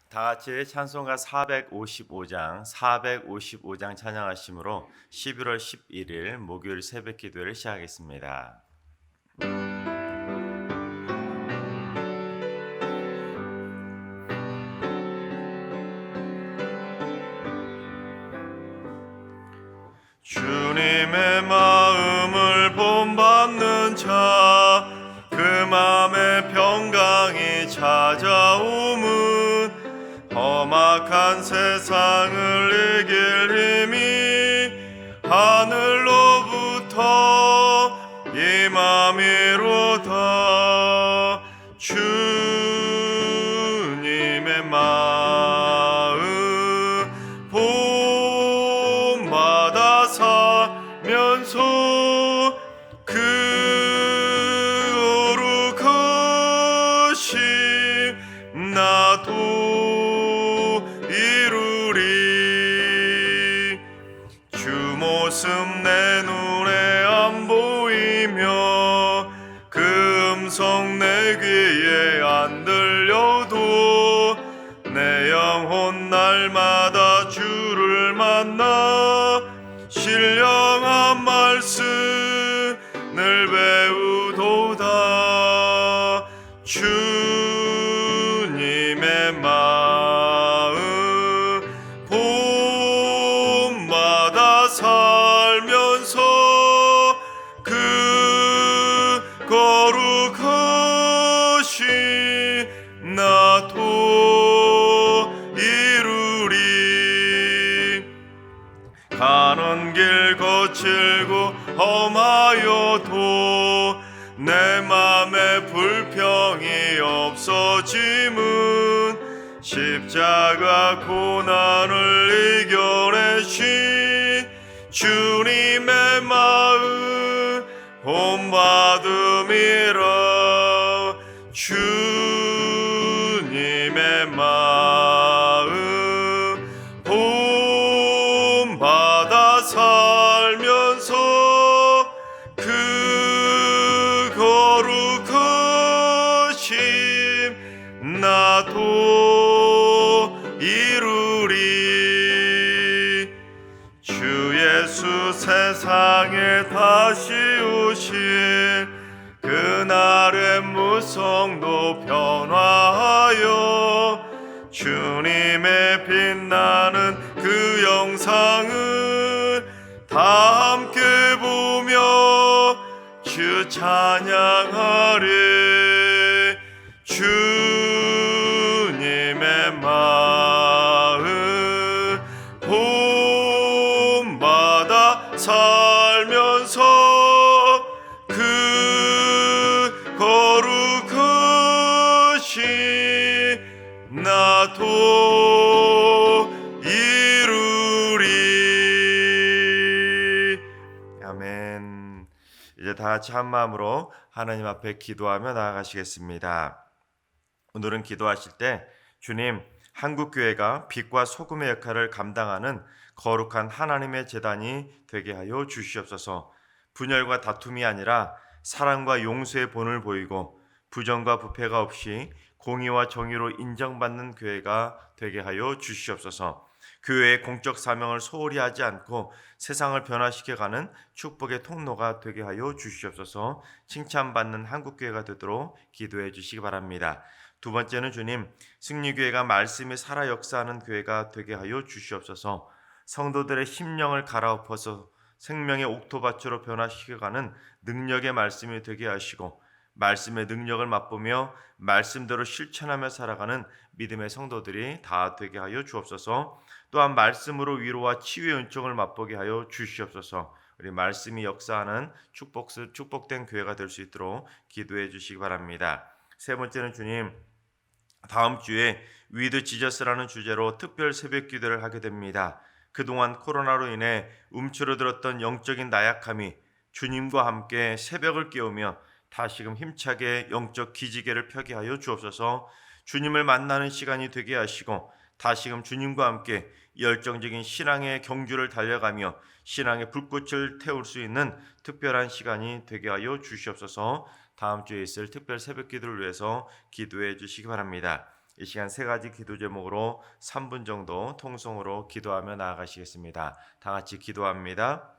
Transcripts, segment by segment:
다 같이 찬송가 455장 찬양하심으로 11월 11일 목요일 새벽 기도를 시작하겠습니다. 주님의 마음을 본받는 자, 그 마음의 평강이 찾아오문 험악한 세상을 이길 힘이 하늘로부터 임함이로다. 주님의 마음 본받아 살면서 그 거룩하심 나도 이루리. 주 모습 내 눈에 안 보이며 그 음성 내 귀에 안 들려도 내 영혼 날마다 주를 만나 신령한 말씀을 배우도다. 주님의 마음 본받아 살면서 그 거룩하심 나도 이루리. 가는 길 거칠고 험하여도 내 맘에 불평이 없어짐은 십자가 고난을 이겨내신 주님의 마음 본받음이라. 주님의 마음 본받아 살면서 그 거룩하심 나도 이루리. 주 예수 세상에 다시 오실 그날의 무성도 변화하여 주님의 빛나는 그 영상을 다 함께 보며 주 찬양하리. 주님의 마음 본받아 살면서 그 거룩하심 나도 이루리. 아멘. 이제 다 같이 한 마음으로 하나님 앞에 기도하며 나아가시겠습니다. 오늘은 기도하실 때 주님, 한국교회가 빛과 소금의 역할을 감당하는 거룩한 하나님의 제단이 되게 하여 주시옵소서. 분열과 다툼이 아니라 사랑과 용서의 본을 보이고 부정과 부패가 없이 공의와 정의로 인정받는 교회가 되게 하여 주시옵소서. 교회의 공적 사명을 소홀히 하지 않고 세상을 변화시켜가는 축복의 통로가 되게 하여 주시옵소서. 칭찬받는 한국교회가 되도록 기도해 주시기 바랍니다. 두 번째는 주님, 승리교회가 말씀이 살아 역사하는 교회가 되게 하여 주시옵소서. 성도들의 심령을 갈아엎어서 생명의 옥토밭으로 변화시켜가는 능력의 말씀이 되게 하시고 말씀의 능력을 맛보며 말씀대로 실천하며 살아가는 믿음의 성도들이 다 되게 하여 주옵소서. 또한 말씀으로 위로와 치유의 은총을 맛보게 하여 주시옵소서. 우리 말씀이 역사하는 축복된 교회가 될 수 있도록 기도해 주시기 바랍니다. 세 번째는 주님, 다음 주에 위드 지저스라는 주제로 특별 새벽 기도를 하게 됩니다. 그동안 코로나로 인해 움츠러들었던 영적인 나약함이 주님과 함께 새벽을 깨우며 다시금 힘차게 영적 기지개를 펴게 하여 주옵소서. 주님을 만나는 시간이 되게 하시고 다시금 주님과 함께 열정적인 신앙의 경주를 달려가며 신앙의 불꽃을 태울 수 있는 특별한 시간이 되게 하여 주시옵소서. 다음 주에 있을 특별 새벽 기도를 위해서 기도해 주시기 바랍니다. 이 시간 세 가지 기도 제목으로 3분 정도 통성으로 기도하며 나아가시겠습니다. 다 같이 기도합니다.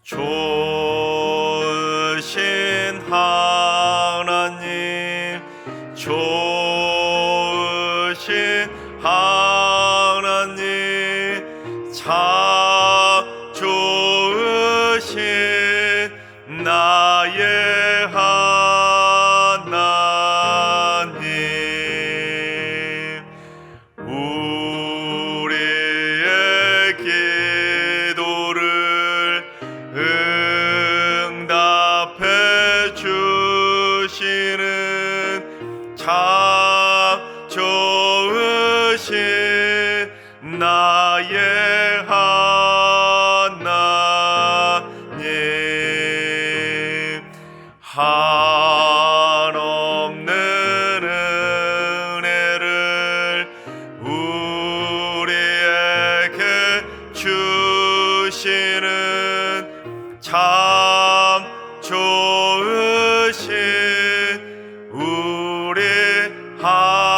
좋으신 하나님, 좋으신 하나님, 참 좋으신 나의 하나님, 우리의 기도를 응답해 주시는 참 좋으신 나의 하나님, 한없는 은혜를 우리에게 주시는 참 좋으신 우리 하나님.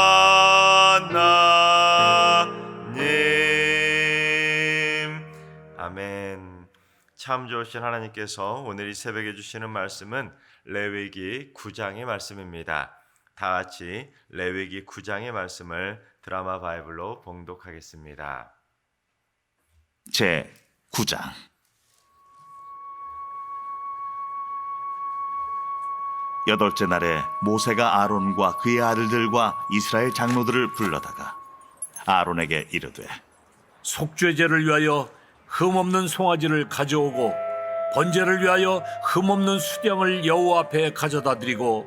아멘. 참 좋으신 하나님께서 오늘 이 새벽에 주시는 말씀은 레위기 9장의 말씀입니다. 다 같이 레위기 9장의 말씀을 드라마 바이블로 봉독하겠습니다. 제 9장. 여덟째 날에 모세가 아론과 그의 아들들과 이스라엘 장로들을 불러다가 아론에게 이르되, 속죄제를 위하여 흠없는 송아지를 가져오고 번제를 위하여 흠없는 수령을 여호와 앞에 가져다 드리고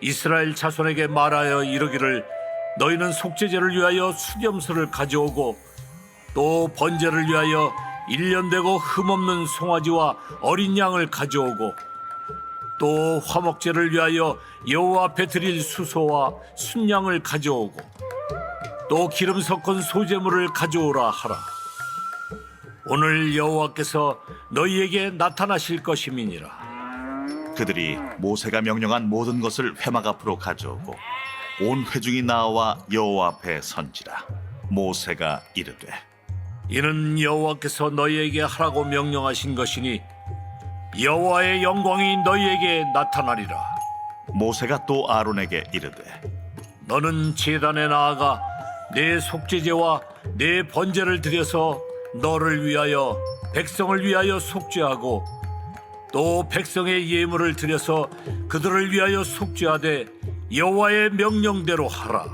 이스라엘 자손에게 말하여 이르기를 너희는 속죄제를 위하여 수염소를 가져오고 또 번제를 위하여 1년 되고 흠없는 송아지와 어린 양을 가져오고 또 화목제를 위하여 여호와 앞에 드릴 수소와 순양을 가져오고 또 기름 섞은 소제물을 가져오라 하라. 오늘 여호와께서 너희에게 나타나실 것임이니라. 그들이 모세가 명령한 모든 것을 회막 앞으로 가져오고 온 회중이 나와 여호와 앞에 선지라. 모세가 이르되, 이는 여호와께서 너희에게 하라고 명령하신 것이니 여호와의 영광이 너희에게 나타나리라. 모세가 또 아론에게 이르되, 너는 제단에 나아가 내 속죄제와 내 번제를 드려서 너를 위하여 백성을 위하여 속죄하고 또 백성의 예물을 드려서 그들을 위하여 속죄하되 여호와의 명령대로 하라.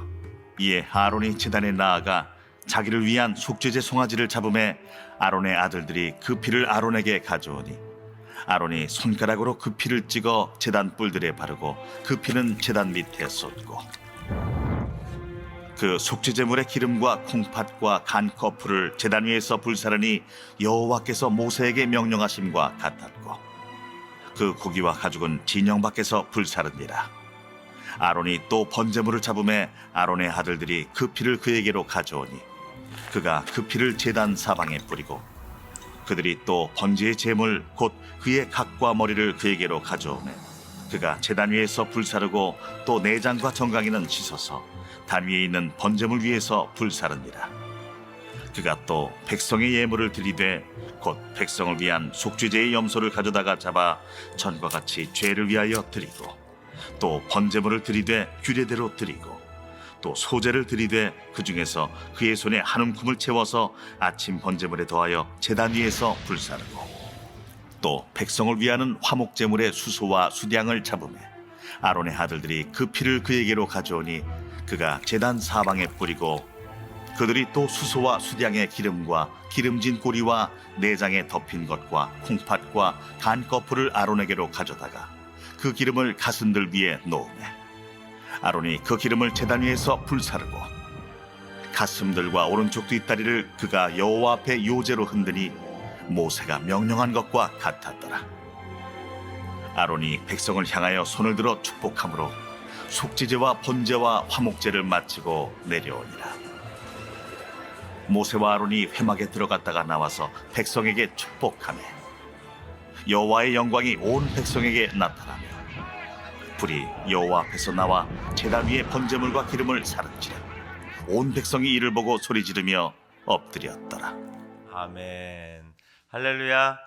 이에 아론이 제단에 나아가 자기를 위한 속죄제 송아지를 잡음에 아론의 아들들이 그 피를 아론에게 가져오니 아론이 손가락으로 그 피를 찍어 제단 뿔들에 바르고 그 피는 제단 밑에 쏟고 그 속죄제물의 기름과 콩팥과 간 거풀을 제단 위에서 불사르니 여호와께서 모세에게 명령하심과 같았고 그 고기와 가죽은 진영 밖에서 불사르니라. 아론이 또 번제물을 잡음에 아론의 아들들이 그 피를 그에게로 가져오니 그가 그 피를 제단 사방에 뿌리고 그들이 또 번제의 제물 곧 그의 각과 머리를 그에게로 가져오매 그가 제단 위에서 불사르고 또 내장과 정강이는 씻어서 단 위에 있는 번제물 위에서 불사릅니다. 그가 또 백성의 예물을 드리되 곧 백성을 위한 속죄제의 염소를 가져다가 잡아 전과 같이 죄를 위하여 드리고 또 번제물을 드리되 규례대로 드리고 또 소제를 드리되 그 중에서 그의 손에 한 움큼을 채워서 아침 번제물에 더하여 제단 위에서 불사르고 또 백성을 위하는 화목제물의 수소와 수량을 잡으매 아론의 아들들이 그 피를 그에게로 가져오니 그가 제단 사방에 뿌리고 그들이 또 수소와 수량의 기름과 기름진 꼬리와 내장에 덮인 것과 콩팥과 간 거풀을 아론에게로 가져다가 그 기름을 가슴들 위에 놓으매 아론이 그 기름을 제단 위에서 불사르고 가슴들과 오른쪽 뒷다리를 그가 여호와 앞에 요제로 흔드니 모세가 명령한 것과 같았더라. 아론이 백성을 향하여 손을 들어 축복함으로 속죄제와 번제와 화목제를 마치고 내려오니라. 모세와 아론이 회막에 들어갔다가 나와서 백성에게 축복하며 여호와의 영광이 온 백성에게 나타나며 불이 여호와 앞에서 나와 제단 위에 번제물과 기름을 사른지라. 온 백성이 이를 보고 소리 지르며 엎드렸더라. 아멘. 할렐루야.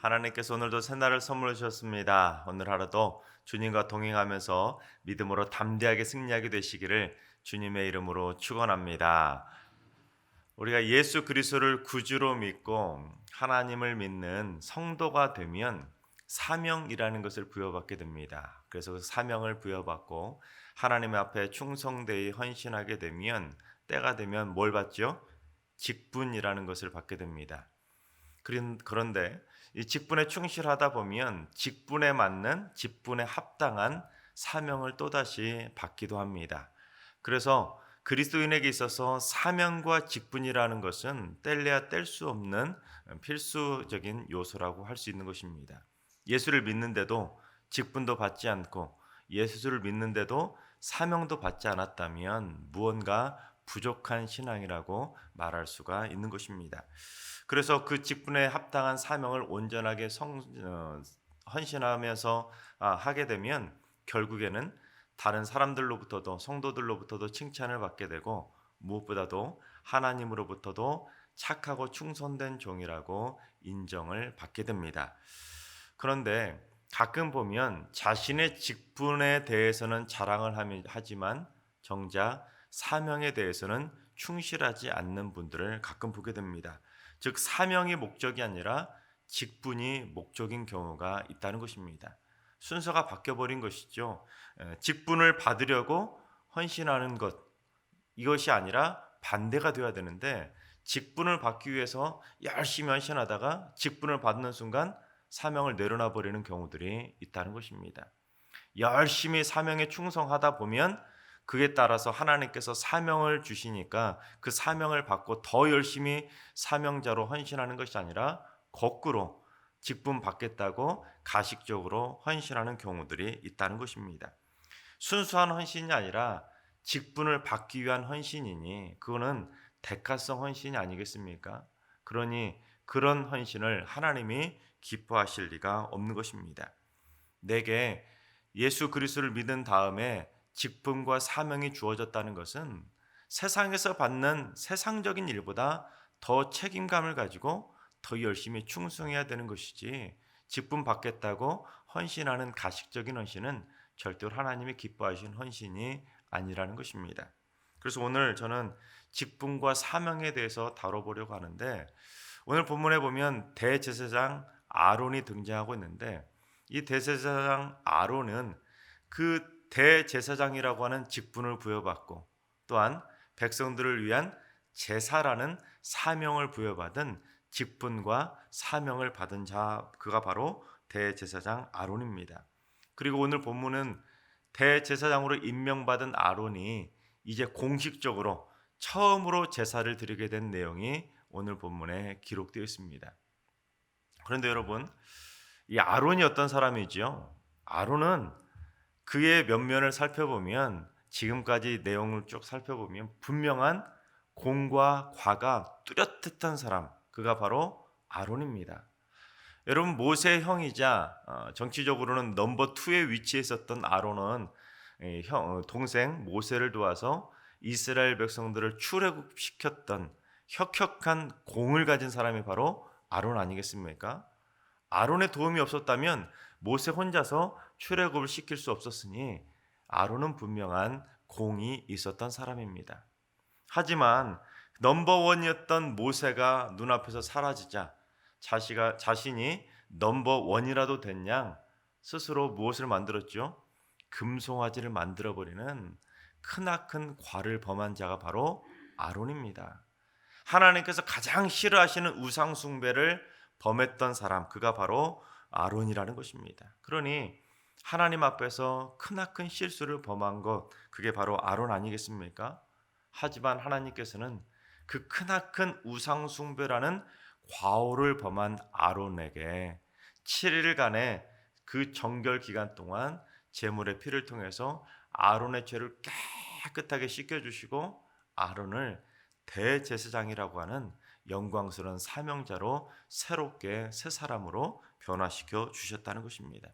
하나님께서 오늘도 새날을 선물해 주셨습니다. 오늘 하루도 주님과 동행하면서 믿음으로 담대하게 승리하게 되시기를 주님의 이름으로 축원합니다. 우리가 예수 그리스도를 구주로 믿고 하나님을 믿는 성도가 되면 사명이라는 것을 부여받게 됩니다. 그래서 그 사명을 부여받고 하나님 앞에 충성되이 헌신하게 되면 때가 되면 뭘 받죠? 직분이라는 것을 받게 됩니다. 그런데 이 직분에 충실하다 보면 직분에 맞는 직분에 합당한 사명을 또다시 받기도 합니다. 그래서 그리스도인에게 있어서 사명과 직분이라는 것은 뗄래야 뗄 수 없는 필수적인 요소라고 할 수 있는 것입니다. 예수를 믿는데도 직분도 받지 않고 예수를 믿는데도 사명도 받지 않았다면 무언가 부족한 신앙이라고 말할 수가 있는 것입니다. 그래서 그 직분에 합당한 사명을 온전하게 헌신하면서 하게 되면 결국에는 다른 사람들로부터도 성도들로부터도 칭찬을 받게 되고 무엇보다도 하나님으로부터도 착하고 충성된 종이라고 인정을 받게 됩니다. 그런데 가끔 보면 자신의 직분에 대해서는 자랑을 하지만 정작 사명에 대해서는 충실하지 않는 분들을 가끔 보게 됩니다. 즉 사명이 목적이 아니라 직분이 목적인 경우가 있다는 것입니다. 순서가 바뀌어버린 것이죠. 직분을 받으려고 헌신하는 것, 이것이 아니라 반대가 되어야 되는데 직분을 받기 위해서 열심히 헌신하다가 직분을 받는 순간 사명을 내려놔 버리는 경우들이 있다는 것입니다. 열심히 사명에 충성하다 보면 그에 따라서 하나님께서 사명을 주시니까 그 사명을 받고 더 열심히 사명자로 헌신하는 것이 아니라 거꾸로 직분 받겠다고 가식적으로 헌신하는 경우들이 있다는 것입니다. 순수한 헌신이 아니라 직분을 받기 위한 헌신이니 그거는 대가성 헌신이 아니겠습니까? 그러니 그런 헌신을 하나님이 기뻐하실 리가 없는 것입니다. 내게 예수 그리스도를 믿은 다음에 직분과 사명이 주어졌다는 것은 세상에서 받는 세상적인 일보다 더 책임감을 가지고 더 열심히 충성해야 되는 것이지 직분 받겠다고 헌신하는 가식적인 헌신은 절대로 하나님이 기뻐하시는 헌신이 아니라는 것입니다. 그래서 오늘 저는 직분과 사명에 대해서 다뤄보려고 하는데, 오늘 본문에 보면 대제사장 아론이 등장하고 있는데, 이 대제사장 아론은 그 대제사장이라고 하는 직분을 부여받고 또한 백성들을 위한 제사라는 사명을 부여받은 직분과 사명을 받은 자, 그가 바로 대제사장 아론입니다. 그리고 오늘 본문은 대제사장으로 임명받은 아론이 이제 공식적으로 처음으로 제사를 드리게 된 내용이 오늘 본문에 기록되어 있습니다. 그런데 여러분, 이 아론이 어떤 사람이지요? 아론은 그의 면면을 살펴보면, 지금까지 내용을 쭉 살펴보면 분명한 공과 과가 뚜렷했던 사람, 그가 바로 아론입니다. 여러분, 모세의 형이자 정치적으로는 넘버 2의 위치에 있었던 아론은 동생 모세를 도와서 이스라엘 백성들을 출애굽시켰던 혁혁한 공을 가진 사람이 바로 아론 아니겠습니까? 아론의 도움이 없었다면 모세 혼자서 출애굽을 시킬 수 없었으니 아론은 분명한 공이 있었던 사람입니다. 하지만 넘버 원이었던 모세가 눈앞에서 사라지자 자신이 넘버 원이라도 된 양 스스로 무엇을 만들었죠? 금송아지를 만들어버리는 크나큰 과를 범한 자가 바로 아론입니다. 하나님께서 가장 싫어하시는 우상 숭배를 범했던 사람, 그가 바로 아론이라는 것입니다. 그러니 하나님 앞에서 크나큰 실수를 범한 것, 그게 바로 아론 아니겠습니까? 하지만 하나님께서는 그 크나큰 우상 숭배라는 과오를 범한 아론에게 7일간의 그 정결 기간 동안 제물의 피를 통해서 아론의 죄를 깨끗하게 씻겨주시고 아론을 대제사장이라고 하는 영광스러운 사명자로 새롭게 새 사람으로 변화시켜 주셨다는 것입니다.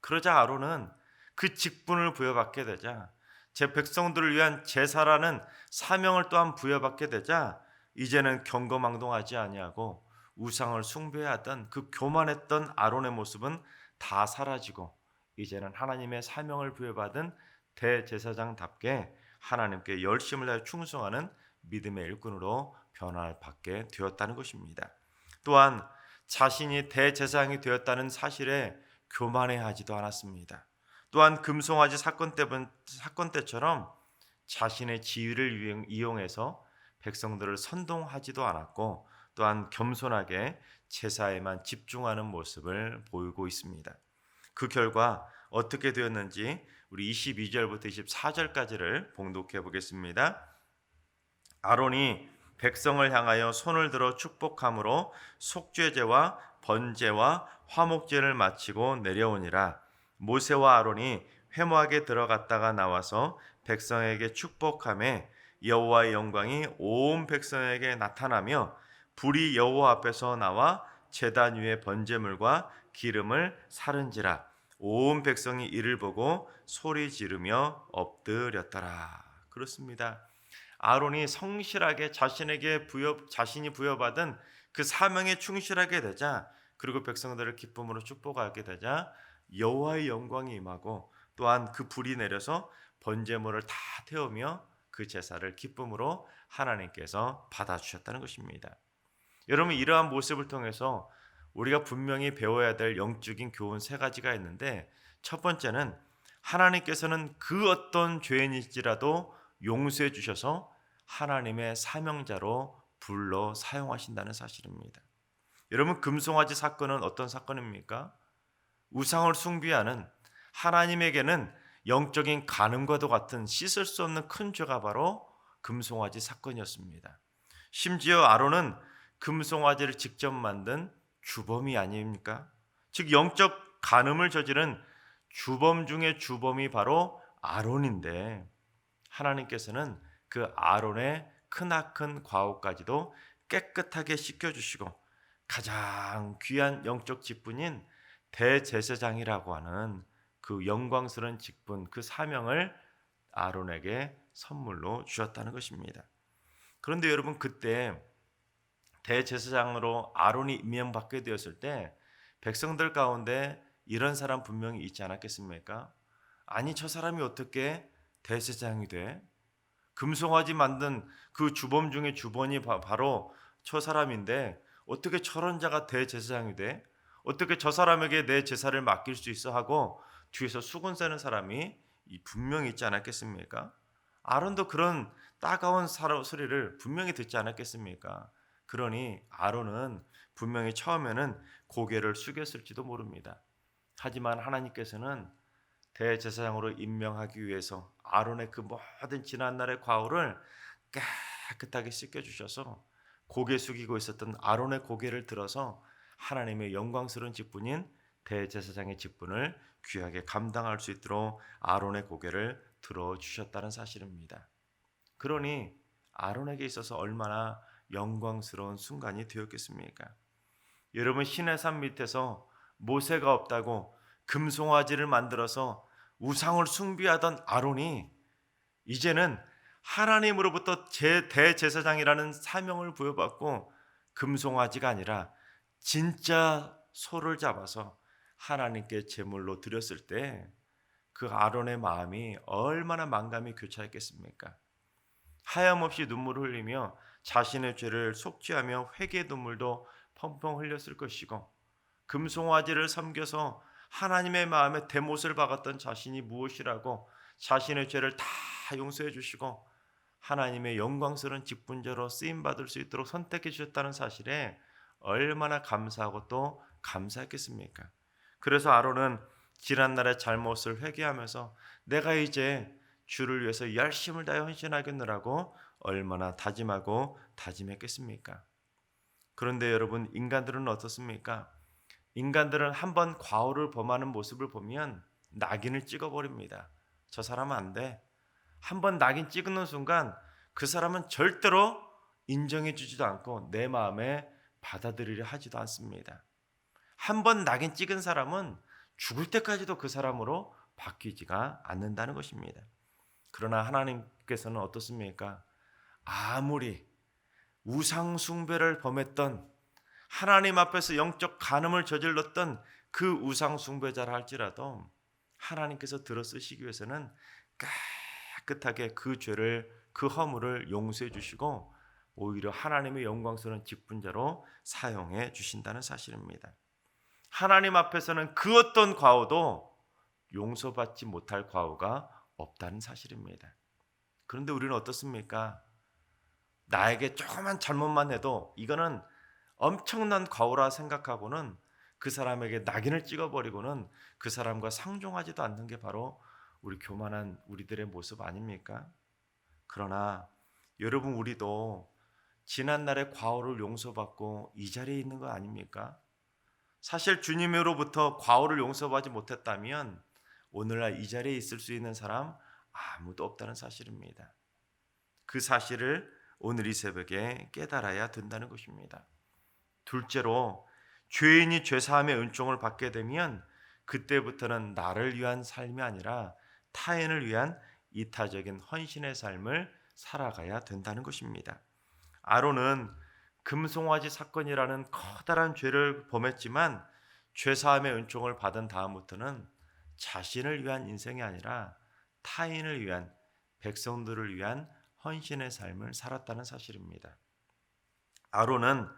그러자 아론은 그 직분을 부여받게 되자, 제 백성들을 위한 제사라는 사명을 또한 부여받게 되자 이제는 경거망동하지 아니하고 우상을 숭배하던 그 교만했던 아론의 모습은 다 사라지고 이제는 하나님의 사명을 부여받은 대제사장답게 하나님께 열심을 다해 충성하는 믿음의 일꾼으로 변화를 받게 되었다는 것입니다. 또한 자신이 대제사장이 되었다는 사실에 교만해하지도 않았습니다. 또한 금송아지 사건 때처럼 자신의 지위를 이용해서 백성들을 선동하지도 않았고 또한 겸손하게 제사에만 집중하는 모습을 보이고 있습니다. 그 결과 어떻게 되었는지 우리 22절부터 24절까지를 봉독해 보겠습니다. 아론이 백성을 향하여 손을 들어 축복함으로 속죄제와 번제와 화목제를 마치고 내려오니라. 모세와 아론이 회막에 들어갔다가 나와서 백성에게 축복하매 여호와의 영광이 온 백성에게 나타나며 불이 여호와 앞에서 나와 제단 위에 번제물과 기름을 사른지라. 온 백성이 이를 보고 소리 지르며 엎드렸더라. 그렇습니다. 아론이 성실하게 자신이 부여받은 그 사명에 충실하게 되자, 그리고 백성들을 기쁨으로 축복하게 되자 여호와의 영광이 임하고 또한 그 불이 내려서 번제물을 다 태우며 그 제사를 기쁨으로 하나님께서 받아주셨다는 것입니다. 여러분, 이러한 모습을 통해서 우리가 분명히 배워야 될 영적인 교훈 3가지가 있는데, 첫 번째는 하나님께서는 그 어떤 죄인일지라도 용서해 주셔서 하나님의 사명자로 불러 사용하신다는 사실입니다. 여러분, 금송아지 사건은 어떤 사건입니까? 우상을 숭배하는, 하나님에게는 영적인 간음과도 같은 씻을 수 없는 큰 죄가 바로 금송아지 사건이었습니다. 심지어 아론은 금송아지를 직접 만든 주범이 아닙니까? 즉 영적 간음을 저지른 주범 중의 주범이 바로 아론인데, 하나님께서는 그 아론의 크나큰 과오까지도 깨끗하게 씻겨주시고 가장 귀한 영적 직분인 대제사장이라고 하는 그 영광스러운 직분, 그 사명을 아론에게 선물로 주셨다는 것입니다. 그런데 여러분, 그때 대제사장으로 아론이 임명받게 되었을 때 백성들 가운데 이런 사람 분명히 있지 않았겠습니까? 아니, 저 사람이 어떻게 대제사장이 돼? 금송아지 만든 그 주범 중에 주범이 바로 저 사람인데 어떻게 저런 자가 대제사장이 돼? 어떻게 저 사람에게 내 제사를 맡길 수 있어? 하고 뒤에서 수군 세는 사람이 분명히 있지 않았겠습니까? 아론도 그런 따가운 소리를 분명히 듣지 않았겠습니까? 그러니 아론은 분명히 처음에는 고개를 숙였을지도 모릅니다. 하지만 하나님께서는 대제사장으로 임명하기 위해서 아론의 그 모든 지난날의 과오를 깨끗하게 씻겨주셔서 고개 숙이고 있었던 아론의 고개를 들어서 하나님의 영광스러운 직분인 대제사장의 직분을 귀하게 감당할 수 있도록 아론의 고개를 들어주셨다는 사실입니다. 그러니 아론에게 있어서 얼마나 영광스러운 순간이 되었겠습니까? 여러분, 시내산 밑에서 모세가 없다고 금송아지를 만들어서 우상을 숭배하던 아론이 이제는 하나님으로부터 대제사장이라는 사명을 부여받고 금송아지가 아니라 진짜 소를 잡아서 하나님께 제물로 드렸을 때 그 아론의 마음이 얼마나 만감이 교차했겠습니까? 하염없이 눈물을 흘리며 자신의 죄를 속죄하며 회개의 눈물도 펑펑 흘렸을 것이고, 금송아지를 섬겨서 하나님의 마음에 대못을 박았던 자신이 무엇이라고 자신의 죄를 다 용서해 주시고 하나님의 영광스러운 직분자로 쓰임받을 수 있도록 선택해 주셨다는 사실에 얼마나 감사하고 또 감사했겠습니까? 그래서 아론은 지난날의 잘못을 회개하면서 내가 이제 주를 위해서 열심을 다해 헌신하겠노라고 얼마나 다짐하고 다짐했겠습니까? 그런데 여러분, 인간들은 어떻습니까? 인간들은 한번 과오를 범하는 모습을 보면 낙인을 찍어버립니다. 저 사람은 안 돼. 한번 낙인 찍는 순간 그 사람은 절대로 인정해 주지도 않고 내 마음에 받아들이려 하지도 않습니다. 한번 낙인 찍은 사람은 죽을 때까지도 그 사람으로 바뀌지가 않는다는 것입니다. 그러나 하나님께서는 어떻습니까? 아무리 우상 숭배를 범했던, 하나님 앞에서 영적 간음을 저질렀던 그 우상 숭배자라 할지라도 하나님께서 들어쓰시기 위해서는 깨끗하게 그 죄를, 그 허물을 용서해 주시고 오히려 하나님의 영광스러운 직분자로 사용해 주신다는 사실입니다. 하나님 앞에서는 그 어떤 과오도 용서받지 못할 과오가 없다는 사실입니다. 그런데 우리는 어떻습니까? 나에게 조그만 잘못만 해도 이거는 엄청난 과오라 생각하고는 그 사람에게 낙인을 찍어버리고는 그 사람과 상종하지도 않는 게 바로 우리 교만한 우리들의 모습 아닙니까? 그러나 여러분, 우리도 지난날의 과오를 용서받고 이 자리에 있는 거 아닙니까? 사실 주님으로부터 과오를 용서받지 못했다면 오늘날 이 자리에 있을 수 있는 사람 아무도 없다는 사실입니다. 그 사실을 오늘 이 새벽에 깨달아야 된다는 것입니다. 둘째로, 죄인이 죄사함의 은총을 받게 되면 그때부터는 나를 위한 삶이 아니라 타인을 위한 이타적인 헌신의 삶을 살아가야 된다는 것입니다. 아론은 금송아지 사건이라는 커다란 죄를 범했지만 죄사함의 은총을 받은 다음부터는 자신을 위한 인생이 아니라 타인을 위한, 백성들을 위한 헌신의 삶을 살았다는 사실입니다. 아론은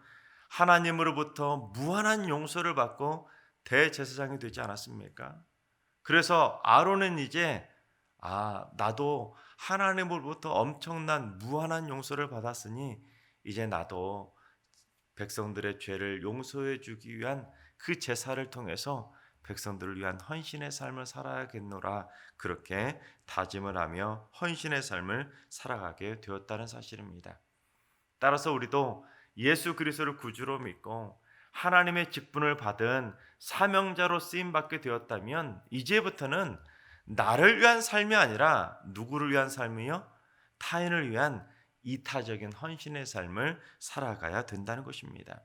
하나님으로부터 무한한 용서를 받고 대제사장이 되지 않았습니까? 그래서 아론은 이제 나도 하나님으로부터 엄청난 무한한 용서를 받았으니 이제 나도 백성들의 죄를 용서해 주기 위한 그 제사를 통해서 백성들을 위한 헌신의 삶을 살아야겠노라, 그렇게 다짐을 하며 헌신의 삶을 살아가게 되었다는 사실입니다. 따라서 우리도 예수 그리스도를 구주로 믿고 하나님의 직분을 받은 사명자로 쓰임받게 되었다면 이제부터는 나를 위한 삶이 아니라 누구를 위한 삶이요? 타인을 위한 이타적인 헌신의 삶을 살아가야 된다는 것입니다.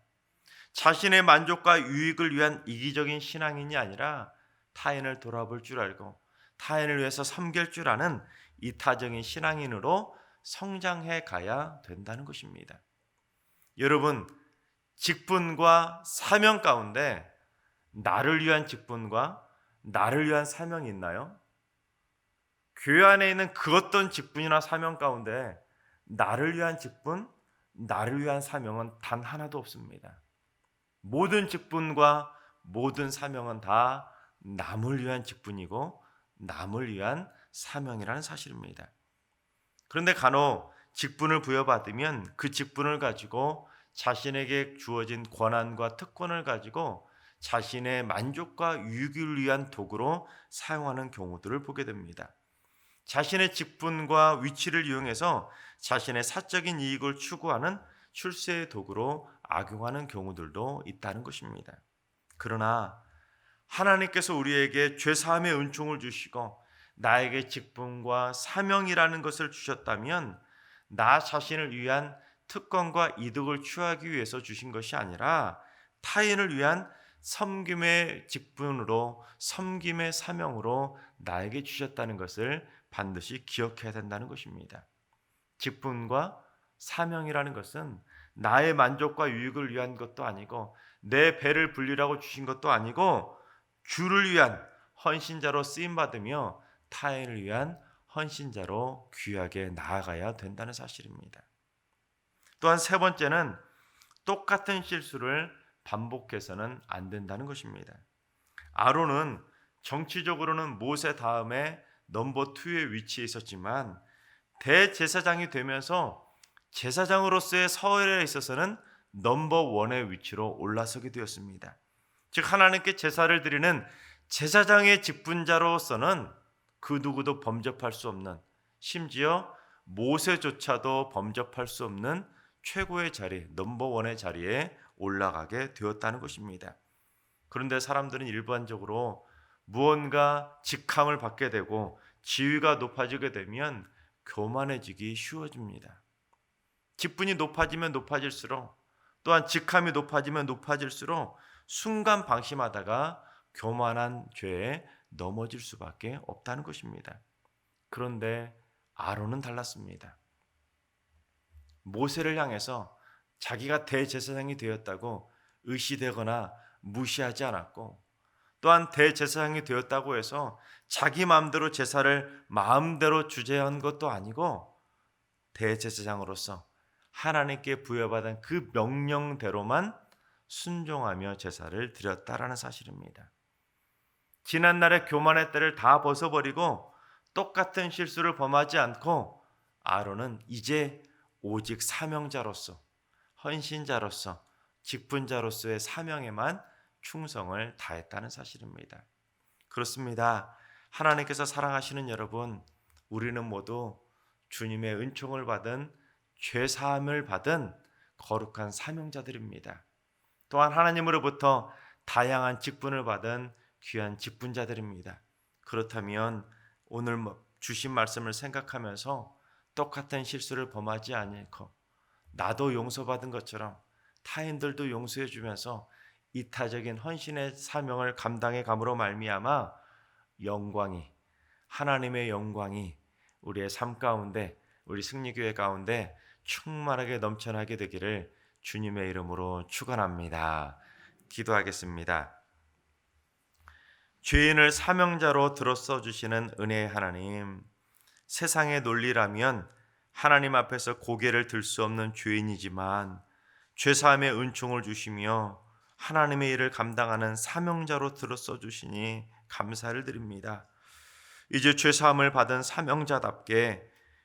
자신의 만족과 유익을 위한 이기적인 신앙인이 아니라 타인을 돌아볼 줄 알고 타인을 위해서 섬길 줄 아는 이타적인 신앙인으로 성장해 가야 된다는 것입니다. 여러분, 직분과 사명 가운데 나를 위한 직분과 나를 위한 사명이 있나요? 교회 안에 있는 그 어떤 직분이나 사명 가운데 나를 위한 직분, 나를 위한 사명은 단 하나도 없습니다. 모든 직분과 모든 사명은 다 남을 위한 직분이고 남을 위한 사명이라는 사실입니다. 그런데 간혹 직분을 부여받으면 그 직분을 가지고 자신에게 주어진 권한과 특권을 가지고 자신의 만족과 유익을 위한 도구로 사용하는 경우들을 보게 됩니다. 자신의 직분과 위치를 이용해서 자신의 사적인 이익을 추구하는 출세의 도구로 악용하는 경우들도 있다는 것입니다. 그러나 하나님께서 우리에게 죄사함의 은총을 주시고 나에게 직분과 사명이라는 것을 주셨다면 나 자신을 위한 특권과 이득을 취하기 위해서 주신 것이 아니라 타인을 위한 섬김의 직분으로, 섬김의 사명으로 나에게 주셨다는 것을 반드시 기억해야 된다는 것입니다. 직분과 사명이라는 것은 나의 만족과 유익을 위한 것도 아니고 내 배를 불리라고 주신 것도 아니고 주를 위한 헌신자로 쓰임받으며 타인을 위한 헌신자로 귀하게 나아가야 된다는 사실입니다. 또한 세 번째는 똑같은 실수를 반복해서는 안 된다는 것입니다. 아론은 정치적으로는 모세 다음에 넘버 2의 위치에 있었지만 대제사장이 되면서 제사장으로서의 서열에 있어서는 넘버 1의 위치로 올라서게 되었습니다. 즉 하나님께 제사를 드리는 제사장의 직분자로서는 그 누구도 범접할 수 없는, 심지어 모세조차도 범접할 수 없는 최고의 자리, 넘버 1의 자리에 올라가게 되었다는 것입니다. 그런데 사람들은 일반적으로 무언가 직함을 받게 되고 지위가 높아지게 되면 교만해지기 쉬워집니다. 직분이 높아지면 높아질수록, 또한 직함이 높아지면 높아질수록 순간 방심하다가 교만한 죄에 넘어질 수밖에 없다는 것입니다. 그런데 아론은 달랐습니다. 모세를 향해서 자기가 대제사장이 되었다고 의시되거나 무시하지 않았고, 또한 대제사장이 되었다고 해서 자기 마음대로 제사를 마음대로 주재한 것도 아니고 대제사장으로서 하나님께 부여받은 그 명령대로만 순종하며 제사를 드렸다라는 사실입니다. 지난날의 교만의 때를 다 벗어버리고 똑같은 실수를 범하지 않고 아론은 이제 오직 사명자로서, 헌신자로서, 직분자로서의 사명에만 충성을 다했다는 사실입니다. 그렇습니다. 하나님께서 사랑하시는 여러분, 우리는 모두 주님의 은총을 받은, 죄사함을 받은 거룩한 사명자들입니다. 또한 하나님으로부터 다양한 직분을 받은 귀한 직분자들입니다. 그렇다면 오늘 주신 말씀을 생각하면서 똑같은 실수를 범하지 않고 나도 용서받은 것처럼 타인들도 용서해 주면서 이타적인 헌신의 사명을 감당해 감으로 말미암아 영광이, 하나님의 영광이 우리의 삶 가운데, 우리 승리교회 가운데 충만하게 넘쳐나게 되기를 주님의 이름으로 축원합니다. 기도하겠습니다. 죄인을 사명자로 들어써 주시는 은혜의 하나님, 세상의 논리라면 하나님 앞에서 고개를 들 수 없는 죄인이지만 죄사함의 은총을 주시며 하나님의 일을 감당하는 사명자로 들어써 주시니 감사를 드립니다. 이제 죄사함을 받은 사명자답게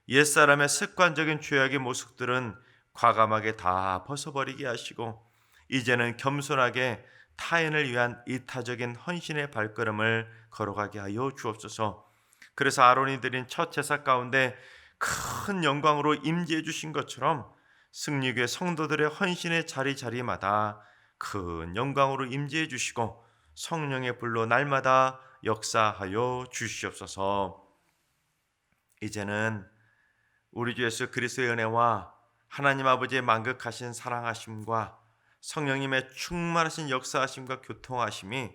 옛사람의 습관적인 죄악의 모습들은 과감하게 다 벗어버리게 하시고 이제는 겸손하게 타인을 위한 이타적인 헌신의 발걸음을 걸어가게 하여 주옵소서. 그래서 아론이 드린 첫 제사 가운데 큰 영광으로 임재해 주신 것처럼 승리교회 성도들의 헌신의 자리마다 큰 영광으로 임재해 주시고 성령의 불로 날마다 역사하여 주시옵소서. 이제는 우리 주 예수 그리스도의 은혜와 하나님 아버지의 만극하신 사랑하심과 성령님의 충만하신 역사하심과 교통하심이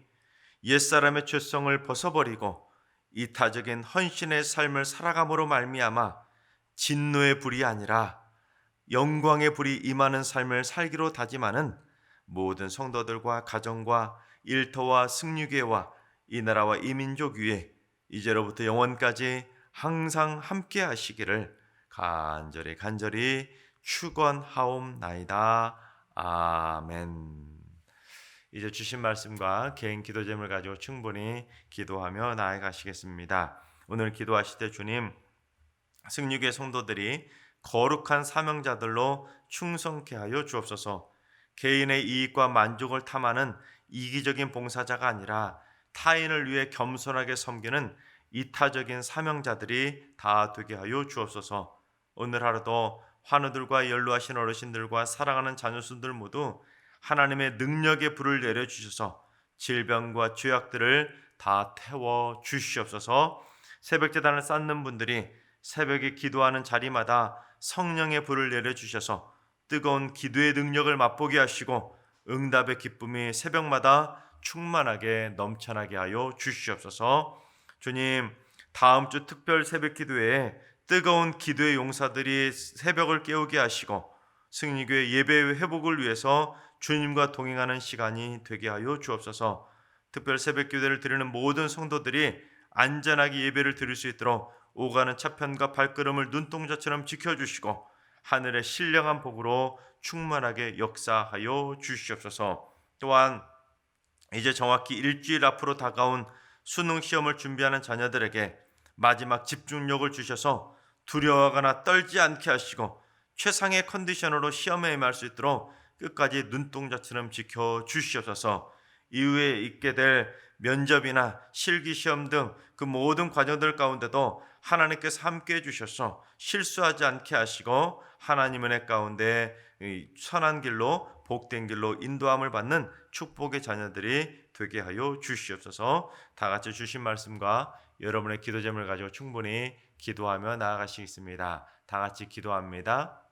옛사람의 죄성을 벗어버리고 이타적인 헌신의 삶을 살아감으로 말미암아 진노의 불이 아니라 영광의 불이 임하는 삶을 살기로 다짐하는 모든 성도들과 가정과 일터와 승리교회와 이 나라와 이 민족 위에 이제로부터 영원까지 항상 함께 하시기를 간절히 축원하옵나이다. 아멘. 이제 주신 말씀과 개인 기도 제목을 가지고 충분히 기도하며 나아가시겠습니다. 오늘 기도하실 때 주님, 승리교회 성도들이 거룩한 사명자들로 충성케 하여 주옵소서. 개인의 이익과 만족을 탐하는 이기적인 봉사자가 아니라 타인을 위해 겸손하게 섬기는 이타적인 사명자들이 다 되게 하여 주옵소서. 오늘 하루도 환우들과 연로하신 어르신들과 사랑하는 자녀순들 모두 하나님의 능력의 불을 내려주셔서 질병과 죄악들을 다 태워 주시옵소서. 새벽제단을 쌓는 분들이 새벽에 기도하는 자리마다 성령의 불을 내려주셔서 뜨거운 기도의 능력을 맛보게 하시고 응답의 기쁨이 새벽마다 충만하게 넘쳐나게 하여 주시옵소서. 주님, 다음 주 특별 새벽 기도회에 뜨거운 기도의 용사들이 새벽을 깨우게 하시고 승리교회 예배의 회복을 위해서 주님과 동행하는 시간이 되게 하여 주옵소서. 특별 새벽 기도를 드리는 모든 성도들이 안전하게 예배를 드릴 수 있도록 오가는 차편과 발걸음을 눈동자처럼 지켜주시고 하늘의 신령한 복으로 충만하게 역사하여 주시옵소서. 또한 이제 정확히 일주일 앞으로 다가온 수능 시험을 준비하는 자녀들에게 마지막 집중력을 주셔서 두려워하거나 떨지 않게 하시고 최상의 컨디션으로 시험에 임할 수 있도록 끝까지 눈동자처럼 지켜 주시옵소서. 이후에 있게 될 면접이나 실기시험 등 그 모든 과정들 가운데도 하나님께서 함께 해주셔서 실수하지 않게 하시고 하나님 은혜 가운데 선한 길로 복된 길로 인도함을 받는 축복의 자녀들이 되게 하여 주시옵소서. 다 같이 주신 말씀과 여러분의 기도 제목을 가지고 충분히 기도하며 나아가시겠습니다. 다 같이 기도합니다.